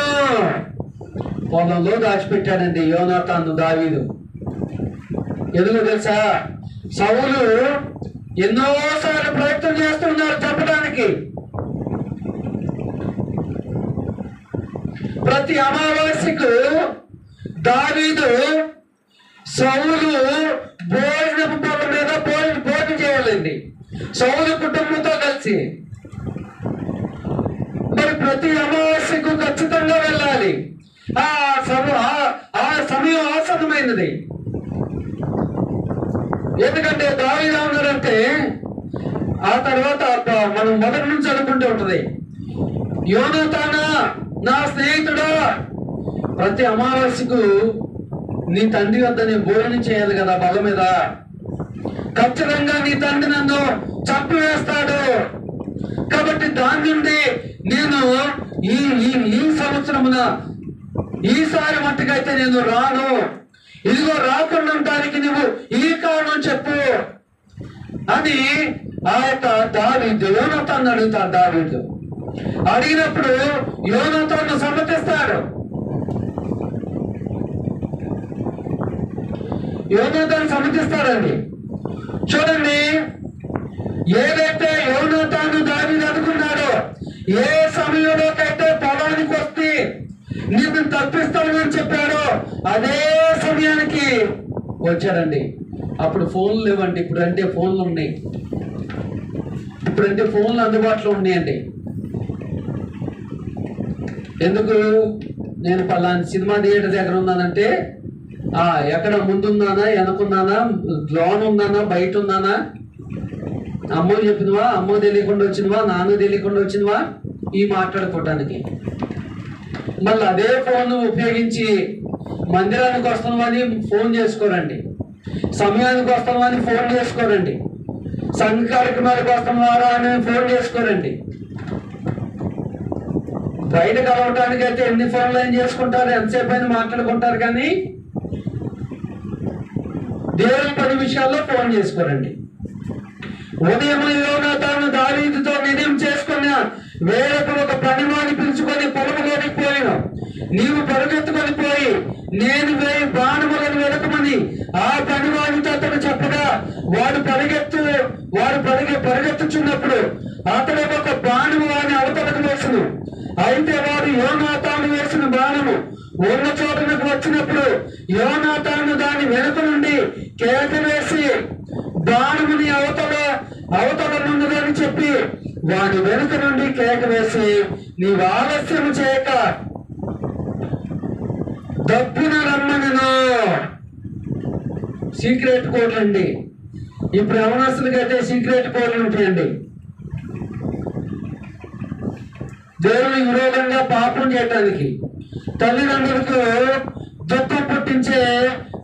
పొలంలో దాచిపెట్టాడండి యోనాతాను దావీదు. ఎందుకు తెలుసా? సౌలు ఎన్నోసార్లు ప్రయత్నం చేస్తున్నారు చెప్పడానికి. ప్రతి అమావాస్యకు దావీదు సౌలు భోజనపు పొలం మీద భోజనం చేయాలండి సౌలు కుటుంబంతో కలిసి. మరి ప్రతి అమావాస్యకు ఖచ్చితంగా వెళ్ళాలి. ఆ సమయం ఆసన్నమైనది. ఎందుకంటే దావీదు ఉన్నారంటే ఆ తర్వాత మనం మొదటి నుంచి అనుకుంటూ ఉంటది, యోనాతానా నా స్నేహితుడా, ప్రతి అమావాస్యకు నీ తండ్రి వద్ద నేను భోజనం చేయాలి కదా బల మీద. ఖచ్చితంగా నీ తండ్రి నన్ను చంపివేస్తాడు. కాబట్టి దాని నుండి నేను ఈ సంవత్సరమున ఈసారి మట్టుకైతే నేను రాను. ఇదిగో రాకుండా ఉండడానికి నువ్వు ఈ కారణం చెప్పు అని ఆ యొక్క దావీదు యోనాతాను అడుగుతాడు. దావీదు అడిగినప్పుడు యోనాతాను సమ్మతిస్తాడు. యోనాతాను సమ్మతిస్తాడండి. చూడండి, ఏదైతే యోనాతాను దావీదు అనుకున్నాడో, ఏ సమయంలోకైతే పొలానికి వస్తే నిన్ను తప్పిస్తానని చెప్పాడో అదే సమయానికి వచ్చాడండి. అప్పుడు ఫోన్లు లేవండి, ఇప్పుడంటే ఫోన్లు ఉన్నాయి. ఇప్పుడంటే ఫోన్లు అందుబాటులో ఉన్నాయండి. ఎందుకు? నేను పలాని సినిమా థియేటర్ దగ్గర ఉన్నానంటే ఎక్కడ ముందున్నానా, వెనకున్నానా, లోన్ ఉన్నానా, బయట ఉన్నానా, అమ్మో చెప్పినవా, అమ్మో తెలియకుండా వచ్చినవా, నాన్న తెలియకుండా వచ్చినవా, ఈ మాట్లాడుకోవటానికి. మళ్ళీ అదే ఫోన్ ఉపయోగించి మందిరానికి వస్తామని ఫోన్ చేసుకోరండి, సమయానికి వస్తామని ఫోన్ చేసుకోరండి, సంఘ కార్యక్రమాలకు వస్తామారా అని ఫోన్ చేసుకోరండి. బయట కలవటానికి అయితే ఎన్ని ఫోన్లు ఏం చేసుకుంటారు, ఎంతసేపు అయినా మాట్లాడుకుంటారు, కానీ దేవుని పని విషయాల్లో ఫోన్ చేసుకోరండి. ఉదయం యోనాతాను దావీదుతో నిర్ణయం చేసుకున్న వేరొక ఒక పనివాడిని పిలుచుకొని పొలంలోనికి పోయిన. నీవు పరుగెత్తుకొని పోయి నేను 1000 బాణములను వెనకమని ఆ పనివాడితో అతడు చెప్పగా వాడు పరిగెత్తుచున్నప్పుడు అతడు ఒక బాణము వాడిని అవతలకు వేసును. అయితే వాడు యోనాతాను వేసిన బాణము ఉన్న చోటకు వచ్చినప్పుడు యోనాతాను దాని వెనుక నుండి కేక వేసి బాణముని అవతల నుండి చెప్పి వాడి వెనుక నుండి కేక వేసి నీవు ఆలస్యం చేయక దప్పున రమ్మనను. సీక్రెట్ కోడ్లు అండి. ఇప్పుడు యవనస్తులకి అయితే సీక్రెట్ కోడ్లు ఉంటాయండి. దేవుని విరోధంగా పాపం చేయటానికి, తల్లిదండ్రులకు దుఃఖం పుట్టించే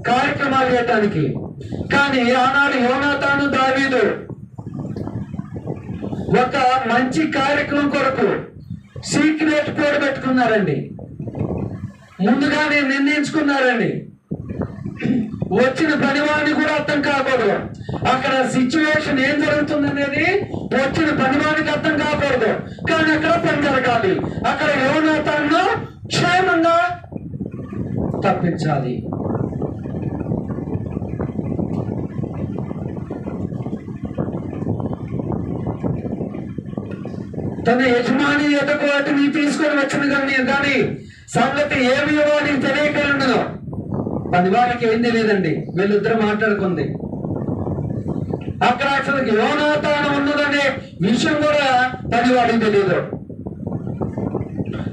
కార్యక్రమాలు చేయటానికి. కానీ ఆనాడు యోనాతాను దావీదు ఒక మంచి కార్యక్రమం కొరకు సీక్రెట్ కోడ్ పెట్టుకున్నారండి. ముందుగానే నిర్ణయించుకున్నారండి. వచ్చిన పనివాడిని కూడా అర్థం కాకూడదు. అక్కడ సిచ్యువేషన్ ఏం జరుగుతుందనేది వచ్చిన పనివాడికి అర్థం కాకూడదు. కానీ అక్కడ పని జరగాలి. అక్కడ యోనాతాను క్షేమంగా తప్పించాలి. తన యజమాని ఎదుగు వాటిని తీసుకొని వచ్చిన కానీ సంగతి ఏమి వాడికి తెలియకలుండదు. పనివాడికి ఏం తెలియదండి. వీళ్ళిద్దరు మాట్లాడుకుంది. అక్కడ అసలు యోనాతాను ఉన్నదనే విషయం కూడా పనివాడికి తెలియదు.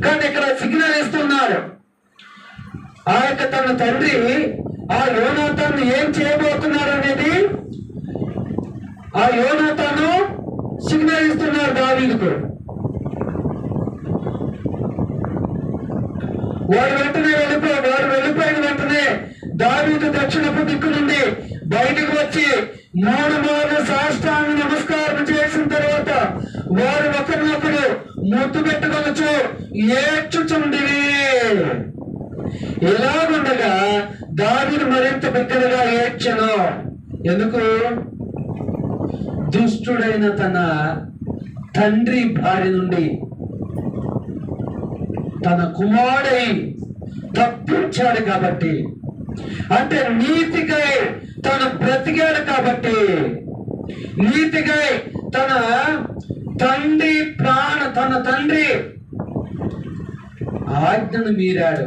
కానీ ఇక్కడ సిగ్నల్ ఇస్తున్నాడు. ఆ యొక్క తన తండ్రి ఆ యోనాతాను ఏం చేయబోతున్నారు అనేది ఆ యోనాతాను సిగ్నల్ ఇస్తున్నారు దావీదుకు. వాడు వెళ్ళిపోయిన వెంటనే దావీదు దక్షిణపు దిక్కు నుండి బయటకు వచ్చి 3 మార్లు సాష్టాంగ నమస్కారం చేసిన తర్వాత వారు ఒకరినొకరు ముద్దు పెట్టుకొనొచ్చు ఏడ్చుచుండిరి. ఇలాగుండగా దావీదు మరింత బిగ్గరగా ఏడ్చెను. ఎందుకు? దుష్టుడైన తన తండ్రి భార్య నుండి తన కుమారుడై తప్పించాడు కాబట్టి, అంటే నీతికై తను బ్రతికాడు కాబట్టి, నీతికై తన తండ్రి ఆజ్ఞను మీరాడు.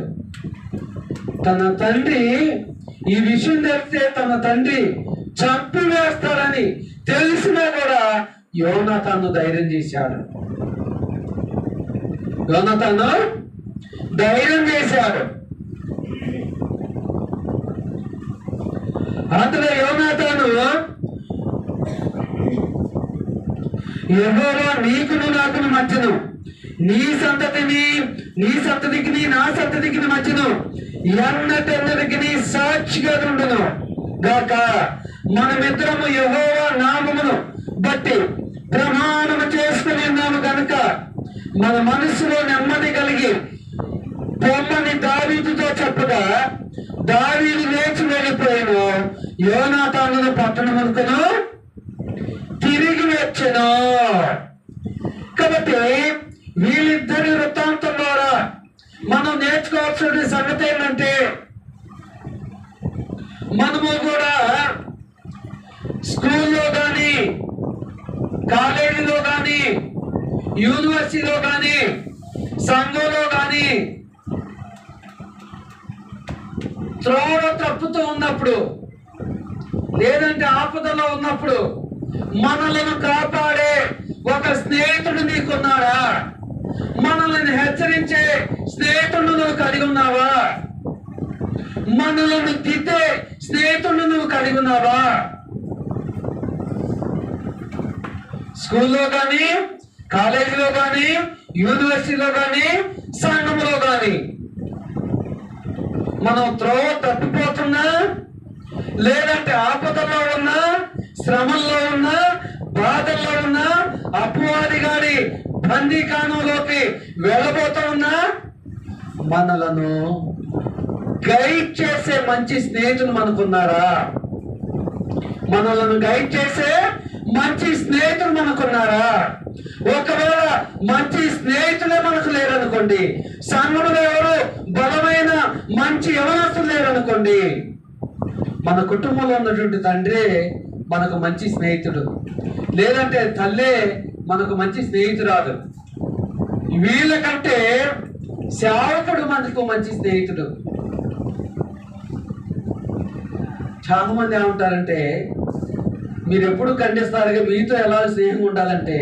తన తండ్రి ఈ విషయం తెలిస్తే తన తండ్రి చంపివేస్తాడని తెలిసినా కూడా యోనాతాను ధైర్యం చేశాడు. యోనాతాను ధైర్యం చేశాడు. అందులో యోనాతాను యెహోవా నీకును నాకును మధ్యను, నీ సంతతికి నా సంతతికి మధ్యను ఎన్నటెన్నటికి సాక్షిగా ఉండును గాక. మనమిద్దరము యెహోవా నామమును బట్టి ప్రమాణము చేసుకుని ఉన్నాము గనుక మన మనసులో నెమ్మది కలిగి పొమ్మని దావీదుతో చెప్పగా దావీదు లేచి వెళ్ళిపోయాను. యోనాతాను పట్టణమునకును తిరిగి వచ్చెను. కాబట్టి వీళ్ళిద్దరి వృత్తాంతం ద్వారా మనం నేర్చుకోవాల్సిన సంగతి ఏంటంటే, మనము కూడా స్కూల్లో కానీ కాలేజీలో కానీ యూనివర్సిటీలో కానీ సంఘంలో కానీ త్రోవ తప్పుతూ ఉన్నప్పుడు, లేదంటే ఆపదలో ఉన్నప్పుడు మనలను కాపాడే ఒక స్నేహితుడు నీకున్నాడా? మనల్ని హెచ్చరించే స్నేహితుడు నువ్వు కలిగి ఉన్నావా? మనలను దిద్దే స్నేహితుడు నువ్వు కలిగి ఉన్నావా? స్కూల్లో కానీ కాలేజీలో కానీ యూనివర్సిటీలో కానీ సంఘంలో కానీ మనం త్రోవ తప్పిపోతున్నా, లేదంటే ఆపదల్లో ఉన్నా, శ్రమల్లో ఉన్నా, బాధల్లో ఉన్నా, అపవాది గారి బందీకానంలోకి వెళ్ళబోతూ ఉన్నా, మనలను గైడ్ చేసే మంచి స్నేహితులు మనకున్నారా? మనలను గైడ్ చేసే మంచి స్నేహితులు మనకున్నారా? ఒకవేళ మంచి స్నేహితులే మనకు లేరనుకోండి, సంఘంలో ఎవరు బలమైన మంచి యవనస్తులు లేరనుకోండి, మన కుటుంబంలో ఉన్నటువంటి తండ్రి మనకు మంచి స్నేహితుడు, లేదంటే తల్లే మనకు మంచి స్నేహితురాలు. వీళ్ళకంటే సేవకుడు మనకు మంచి స్నేహితుడు. చాలా మంది ఏమంటారంటే, మీరు ఎప్పుడు ఖండిస్తారుగా మీతో ఎలా స్నేహంగా ఉండాలంటే,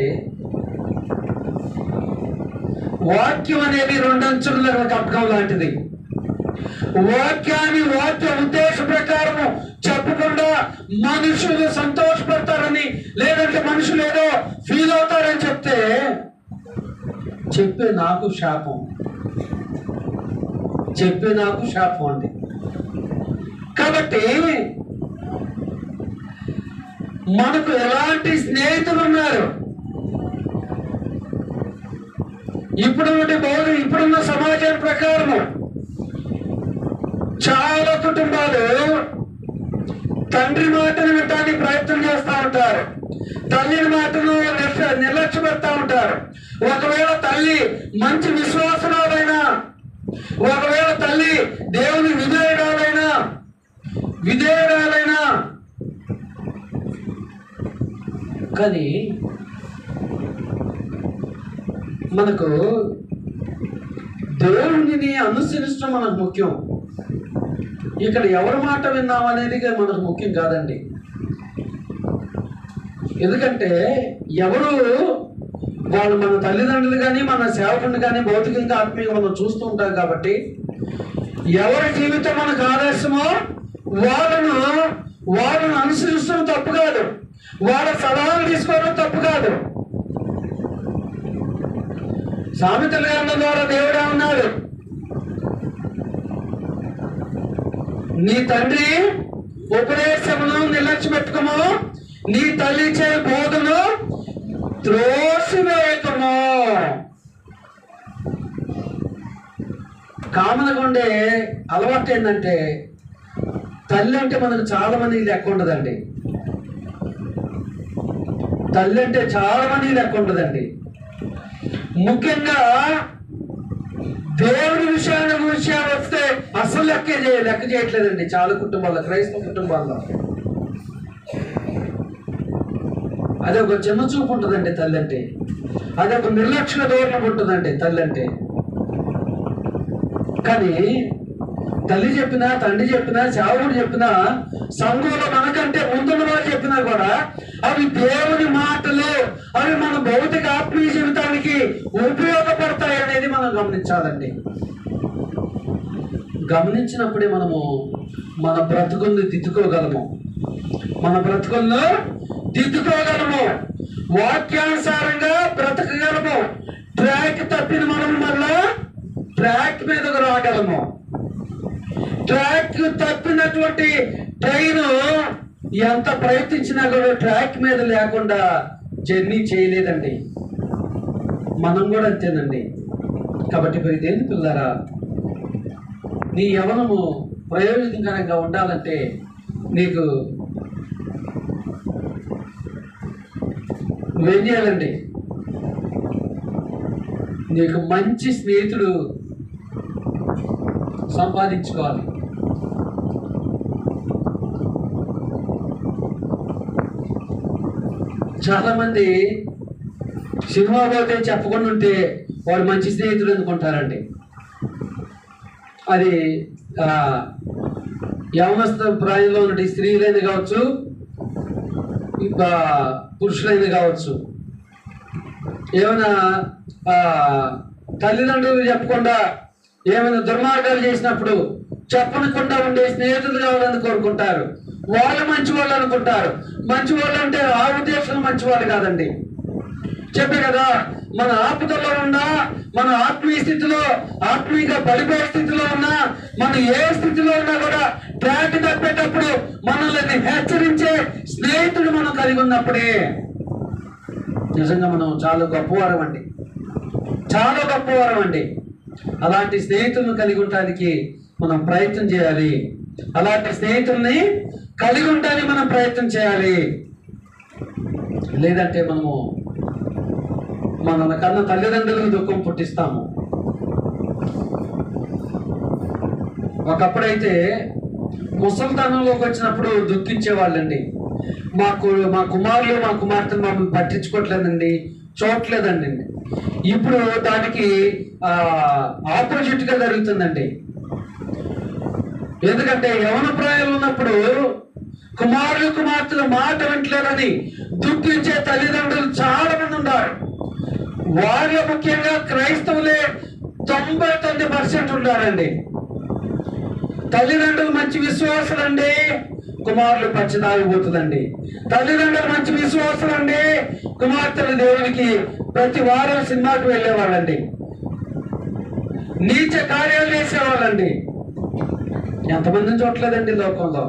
వాక్యం అనేది 2 అంచుల కప్పకం లాంటిది. వాక్య ఉద్దేశ ప్రకారము చెప్పకుండా మనుషులు సంతోషపడతారని, లేదంటే మనుషులు ఏదో ఫీల్ అవుతారని చెప్తే చెప్పే నాకు శాపం అండి. కాబట్టి మనకు ఎలాంటి స్నేహితులు ఉన్నారు? ఇప్పుడున్న సమాజం ప్రకారము చాలా కుటుంబాలు తండ్రి మాటను వినడానికి ప్రయత్నం చేస్తూ ఉంటారు, తల్లిని మాటను నిర్లక్ష్య పెడతా ఉంటారు. ఒకవేళ తల్లి మంచి విశ్వాసరాలైనా, ఒకవేళ తల్లి దేవుని విధేయురాలైనా కానీ మనకు దేవుడిని అనుసరించడం మనకు ముఖ్యం. ఇక్కడ ఎవరి మాట విన్నాం అనేది మనకు ముఖ్యం కాదండి. ఎందుకంటే వాళ్ళు మన తల్లిదండ్రులు కానీ, మన సేవకుని కానీ భౌతికంగా ఆత్మీయంగా మనం చూస్తూ ఉంటాం. కాబట్టి ఎవరి జీవితం మనకు ఆదర్శమో వాళ్ళను అనుసరించడం తప్పు కాదు, వాళ్ళ సలహాలు తీసుకోవడం తప్పు కాదు. సామెతల గ్రంథం ద్వారా దేవుడే ఉన్నాడు, నీ తండ్రి ఉపదేశమును నిర్లక్ష్య పెట్టుకోము, నీ తల్లి చే బోధను త్రోసివేయకము. కామన్గా ఉండే అలవాటు ఏంటంటే, తల్లి అంటే మనకు చాలా మంది లెక్క ఉండదండి. తల్లి అంటే చాలా మంది లెక్క ఉండదండి. ముఖ్యంగా దేవుడి విషయాలు వస్తే అసలు లెక్క చేయట్లేదండి చాలా కుటుంబాల్లో, క్రైస్తవ కుటుంబాల్లో. అదే ఒక చిన్న చూపు ఉంటుందండి తల్లి అంటే, అదే ఒక నిర్లక్ష్య ధోరణి ఉంటుందండి తల్లి అంటే. కానీ తల్లి చెప్పినా, తండ్రి చెప్పినా, సేవకుడు చెప్పినా, సంఘంలో మనకంటే ముందున్న వారు చెప్పినా కూడా అవి దేవుని మాటలు, అవి మన భౌతిక ఆత్మీయ జీవితానికి ఉపయోగపడతాయి అనేది మనం గమనించాలండి. గమనించినప్పుడే మనము మన బ్రతుకుల్ని దిద్దుకోగలము, వాక్యానుసారంగా బ్రతకగలము. ట్రాక్ తప్పిన మనం మళ్ళా ట్రాక్ మీదకు రాగలము. ట్రాక్ తప్పినటువంటి ట్రైన్ ఎంత ప్రయత్నించినా కూడా ట్రాక్ మీద లేకుండా జర్నీ చేయలేదండి. మనం కూడా అంతేనండి. కాబట్టి దేని పిల్లరా, నీ యవ్వనము ప్రయోజనకరంగా ఉండాలంటే నీకు నువ్వేం చేయాలండి? నీకు మంచి స్నేహితుడు సంపాదించుకోవాలి. చాలా మంది సినిమా పోతే చెప్పకుండా ఉంటే వాడు మంచి స్నేహితుడు అనుకుంటారండి. అది యవనస్థ ప్రాయంలో ఉన్న స్త్రీలైన కావచ్చు, ఇంకా పురుషులైన కావచ్చు, ఏమైనా తల్లిదండ్రులు చెప్పకుండా ఏమైనా దుర్మార్గాలు చేసినప్పుడు చెప్పనకుండా ఉండే స్నేహితులు కావాలని కోరుకుంటారు. వాళ్ళు మంచి వాళ్ళు అనుకుంటారు. మంచి వాళ్ళు అంటే ఆ ఉద్దేశం మంచి వాళ్ళు కాదండి. చెప్పే కదా, మన ఆపుదలో ఉన్నా, మన ఆత్మీయ స్థితిలో, ఆత్మీయంగా పడిపోయే స్థితిలో ఉన్నా, మనం ఏ స్థితిలో ఉన్నా కూడా ట్రాక్ తప్పేటప్పుడు మనల్ని హెచ్చరించే స్నేహితుడు మనం కలిగి ఉన్నప్పుడే నిజంగా మనం చాలా గొప్పవారం అండి. అలాంటి స్నేహితులను కలిగి ఉండడానికి మనం ప్రయత్నం చేయాలి. అలాంటి స్నేహితుల్ని కలిగి ఉండడానికి మనం ప్రయత్నం చేయాలి. లేదంటే మనము మన కన్నా తల్లిదండ్రులకు దుఃఖం పుట్టిస్తాము. ఒకప్పుడైతే ముసలితనంలోకి వచ్చినప్పుడు దుఃఖించేవాళ్ళండి. మా కుమారులు, మా కుమార్తెలు మమ్మల్ని పట్టించుకోవట్లేదండి, చూడట్లేదండి. ఇప్పుడు దానికి ఆపోజిట్ గా జరుగుతుందండి. ఎందుకంటే యవన ప్రాయాలు ఉన్నప్పుడు కుమారులు, కుమార్తెలు మాట వింటలేదని దుఃఖించే తల్లిదండ్రులు చాలా మంది ఉన్నారు. వారిలో ముఖ్యంగా క్రైస్తవులే 99% ఉన్నారండి. తల్లిదండ్రులు మంచి విశ్వాసులండి, కుమారులు పచ్చదాగిపోతుందండి. తల్లిదండ్రులు మంచి విశ్వాసులండి, కుమార్తెలు దేవునికి ప్రతి వారం సినిమాకి వెళ్ళేవాళ్ళండి, నీచ కార్యాలు చేసేవాళ్ళండి. ఎంతమందిని చూడలేదండి లోకంలో.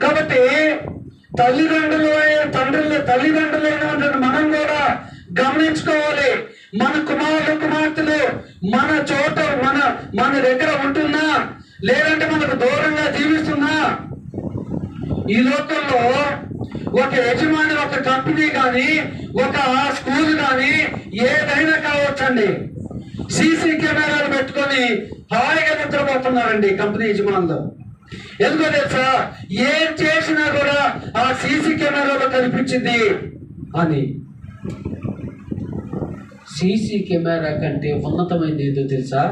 కాబట్టి తల్లిదండ్రులైన మనం కూడా గమనించుకోవాలి. మన కుమారులు కుమార్తెలు మన చోట మన దగ్గర ఉంటున్నా, లేదంటే మనకు దూరంగా జీవిస్తున్నా, ఈ లోకంలో ఒక యజమాని, ఒక కంపెనీ కానీ, ఒక స్కూల్ కానీ ఏదైనా కావచ్చండి, సీసీ కెమెరాలు పెట్టుకొని హాయిగా నిద్రపోతున్నారండి కంపెనీ యజమానులు. ఎందుకో తెలుసా? ఏం చేసినా కూడా ఆ సీసీ కెమెరాలో కనిపించింది అని. సీసీ కెమెరా కంటే ఉన్నతమైనది ఏదో తెలుసా?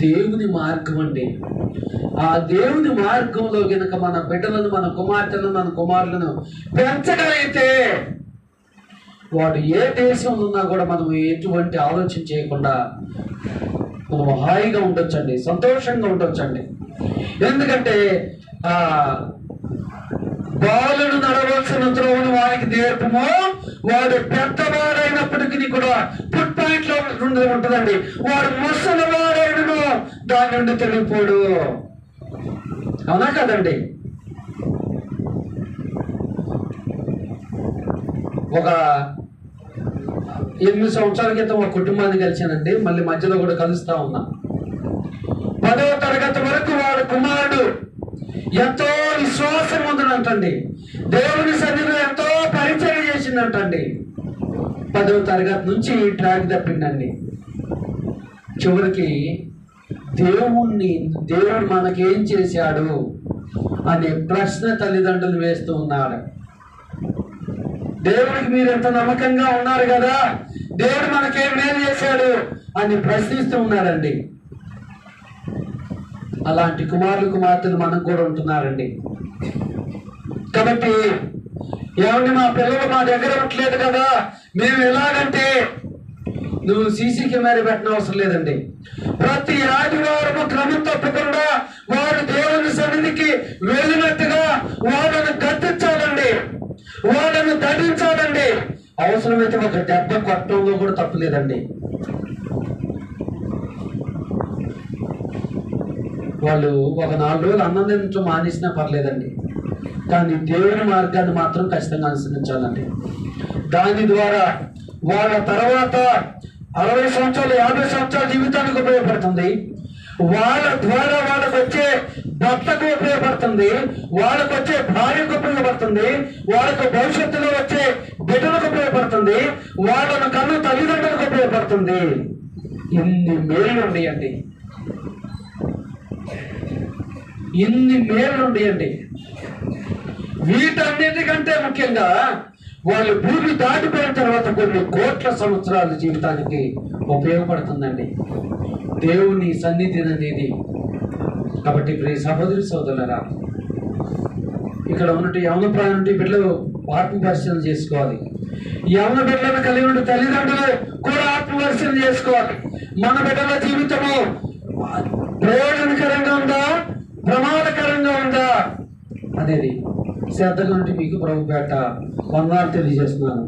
దేవుని మార్గం అండి. ఆ దేవుని మార్గంలో గనక మన బిడ్డలను, మన కుమార్తెలను, మన కుమారులను పెంచగలిగితే వాడు ఏ దేశంలో ఉన్నా కూడా మనం ఎటువంటి ఆలోచన చేయకుండా మనం హాయిగా ఉండొచ్చండి, సంతోషంగా ఉండొచ్చండి. ఎందుకంటే బాలుడు నడవలసిన త్రోవను వారికి నేర్పము, వాడు పెద్దవాడైనప్పటికీ కూడా ఫుట్ పాయింట్ లో ఉంటుందండి. వాడు ముసలివాడైనను దాని నుండి తెలియపోడు. అవునా కదండి? ఒక 8 సంవత్సరాల క్రితం ఒక కుటుంబాన్ని కలిశానండి, మళ్ళీ మధ్యలో కూడా కలుస్తా ఉన్నా. 10వ తరగతి వరకు వాడు కుమారుడు ఎంతో విశ్వాసం ఉందంటండి, దేవుని సన్నిధిలో ఎంతో పరిచయం చేసిందంటండి. 10వ తరగతి నుంచి ట్రాక్ తప్పిందండి. చివరికి దేవుడు మనకేం చేశాడు అనే ప్రశ్న తల్లిదండ్రులు వేస్తూ ఉన్నాడు. దేవుడికి మీరు ఎంత నమ్మకంగా ఉన్నారు కదా, దేవుడు మనకేం మేలు చేశాడు అని ప్రశ్నిస్తూ ఉన్నారండి. అలాంటి కుమారులు కుమార్తెలు మనకు కూడా ఉంటున్నారండి. కాబట్టి ఏమండి, మా పిల్లలు మా దగ్గర ఉండట్లేదు కదా, మేము ఎలాగంటే, నువ్వు సీసీ కెమెరా పెట్టిన అవసరం లేదండి. ప్రతి ఆదివారము క్రమం తప్పకుండా వారు దేవుని సన్నిధికి వెళ్ళినట్టుగా వాళ్ళను గద్దించాలండి, వాళ్ళను దండించాలండి. అవసరమైతే ఒక దెబ్బ కొట్టడంలో కూడా తప్పులేదండి. వాళ్ళు ఒక 4 రోజులు అన్నం తినడం మానేసినా పర్లేదండి, కానీ దేవుని మార్గాన్ని మాత్రం ఖచ్చితంగా అనుసరించాలండి. దాని ద్వారా వాళ్ళ తర్వాత 60 సంవత్సరాలు 50 సంవత్సరాల జీవితానికి ఉపయోగపడుతుంది. వాళ్ళ ద్వారా వాళ్ళకు వచ్చే భర్తకు ఉపయోగపడుతుంది, వాళ్ళకు వచ్చే భార్యకు ఉపయోగపడుతుంది, వాళ్ళకు భవిష్యత్తులో వచ్చే బిడ్డలకు ఉపయోగపడుతుంది, వాళ్ళను కన్నా తల్లిదండ్రులకు ఉపయోగపడుతుంది. ఇన్ని మేలు ఉండేయండి, ఇన్ని మేలు ఉండేయండి. వీటన్నిటికంటే ముఖ్యంగా వాళ్ళు భూమి దాటిపోయిన తర్వాత కొన్ని కోట్ల సంవత్సరాల జీవితానికి ఉపయోగపడుతుందండి దేవుని సన్నిధి అనేది. కాబట్టి ప్రియ సహోదరి సోదరులారా, ఇక్కడ ఉన్నట్టు యవన ప్రాయం నుండి బిడ్డలు ఆత్మ పరిశీలన చేసుకోవాలి. యవన బిడ్డలను కలిగి ఉండే తల్లిదండ్రులు కూడా ఆత్మ పరిశీలన చేసుకోవాలి. మన బిడ్డల జీవితము ప్రయోజనకరంగా ఉందా, ప్రమాదకరంగా ఉందా అనేది శ్రద్ధగా ఉంటే మీకు ప్రభు పేట వందనాలు తెలియజేస్తున్నాను.